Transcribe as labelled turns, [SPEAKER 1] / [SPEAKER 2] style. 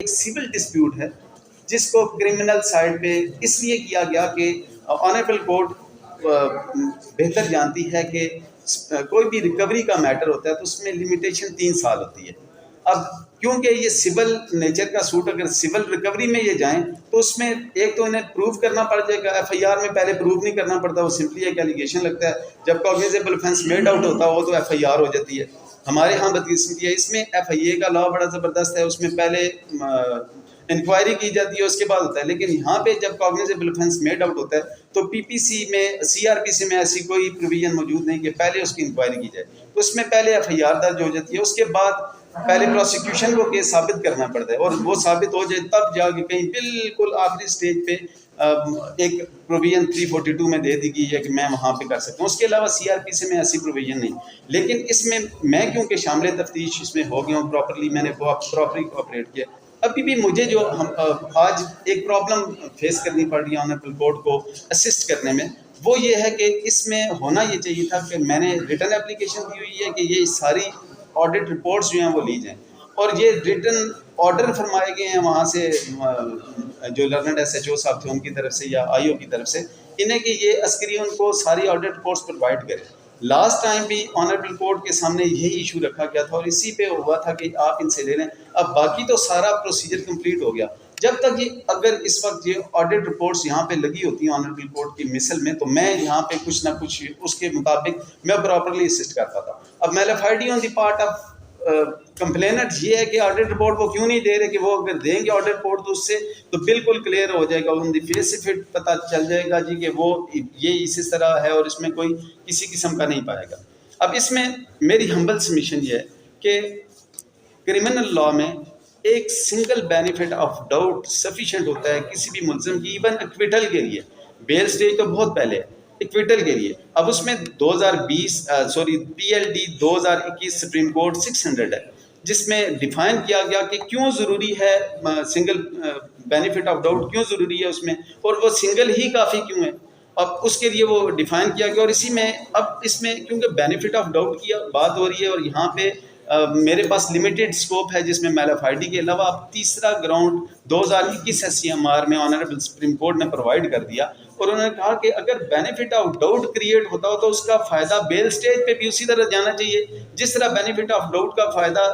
[SPEAKER 1] ایک civil dispute ہے جس کو کرمنل سائڈ پہ اس لیے کیا گیا کہ آنریبل کورٹ بہتر جانتی ہے کہ کوئی بھی ریکوری کا میٹر ہوتا ہے تو اس میں لمیٹیشن 3 سال ہوتی ہے. اب کیونکہ یہ سول نیچر کا سوٹ، اگر سول ریکوری میں یہ جائیں تو اس میں ایک تو انہیں پروو کرنا پڑ جائے گا. ایف آئی آر میں پہلے پروو نہیں کرنا پڑتا، وہ سمپلی ایک ایلیگیشن لگتا ہے. جب کاگنیزیبل آفینس میڈ آؤٹ ہوتا ہے وہ تو ایف آئی آر ہو جاتی ہے. ہمارے ہاں بدقسمتی ہے، اس میں ایف آئی اے کا لا بڑا زبردست ہے، اس میں پہلے انکوائری کی جاتی ہے اس کے بعد ہوتا ہے. لیکن یہاں پہ جب کاگنیزیبل آفینس میڈ آؤٹ ہوتا ہے تو پی پی سی میں، سی آر پی سی میں ایسی کوئی پروویژن موجود نہیں کہ پہلے اس کی انکوائری کی جائے. تو اس میں پہلے ایف آئی آر درج ہو جاتی ہے، اس کے بعد پہلے پروسیکیوشن کو کیس ثابت کرنا پڑتا ہے، اور وہ ثابت ہو جائے تب جا کے کہیں بالکل آخری سٹیج پہ ایک پروویژن 342 میں دے دی گئی ہے کہ میں وہاں پہ کر سکتا ہوں. اس کے علاوہ سی آر پی سی میں ایسی پروویژن نہیں. لیکن اس میں کیونکہ شامل تفتیش اس میں ہو گیا ہوں پراپرلی، میں نے پراپرلی کوآپریٹ کیا. ابھی بھی مجھے جو آج ایک پرابلم فیس کرنی پڑ رہی ہے آنریبل کورٹ کو اسسٹ کرنے میں، وہ یہ ہے کہ اس میں ہونا یہ چاہیے تھا کہ میں نے ریٹن اپلیکیشن دی ہوئی ہے کہ یہ ساری آڈٹ رپورٹس جو ہیں وہ لی جائیں، اور یہ ریٹن آرڈر فرمائے گئے ہیں وہاں سے جو لرنڈ ایس ایچ او صاحب تھے ان کی طرف سے یا آئی او کی طرف سے، انہیں کہ یہ عسکری ان کو ساری آڈٹ رپورٹس پرووائڈ کرے. لاسٹ ٹائم بھی آنریبل کورٹ کے سامنے یہی ایشو رکھا گیا تھا اور اسی پہ ہوا تھا کہ آپ ان سے لے لیں. اب باقی تو سارا پروسیجر کمپلیٹ ہو گیا. جب تک یہ اگر اس وقت یہ آڈٹ رپورٹس یہاں پہ لگی ہوتی ہیں آنریبل کورٹ کی مثل میں، تو میں یہاں پہ کچھ نہ کچھ اس کے مطابق میں پراپرلی اسسٹ کرتا تھا. اب میلیفائڈی آن دی پارٹ آف کمپلیننٹ یہ ہے کہ آڈٹ رپورٹ وہ کیوں نہیں دے رہے، کہ وہ اگر دیں گے آڈٹ رپورٹ تو اس سے تو بالکل کلیئر ہو جائے گا، ان دی فیس سے فٹ پتہ چل جائے گا جی کہ وہ یہ اسی طرح ہے اور اس میں کوئی کسی قسم کا نہیں پائے گا. اب اس میں میری ہمبل سبمیشن یہ ہے کہ کرمنل لا میں ایک single benefit of doubt sufficient ہوتا ہے کسی بھی ملزم کی، ایون ایکویٹل کے لیے. بیل سٹیج تو بہت پہلے ہے، ایکویٹل کے لیے. اب اس میں 2020 P L D 2021 supreme court 600 ہے، جس میں ڈیفائن کیا گیا کہ کیوں ضروری ہے سنگل بینیفٹ آف ڈاؤٹ، کیوں ضروری ہے اس میں، اور وہ سنگل ہی کافی کیوں ہے. اب اس کے لیے وہ ڈیفائن کیا گیا، اور اسی میں اب اس میں کیونکہ بینیفٹ آف ڈاؤٹ کی بات ہو رہی ہے اور یہاں پہ میرے پاس لمیٹڈ اسکوپ ہے جس میں میلیفائڈی کے علاوہ اب تیسرا ground 2021 S C M R میں آنریبل سپریم کورٹ نے پرووائڈ کر دیا، اور انہوں نے کہا کہ اگر بینیفٹ آف ڈاؤٹ کریٹ ہوتا ہو تو اس کا فائدہ بیل سٹیج پہ بھی اسی طرح جانا چاہیے جس طرح بینیفٹ آف ڈاؤٹ کا فائدہ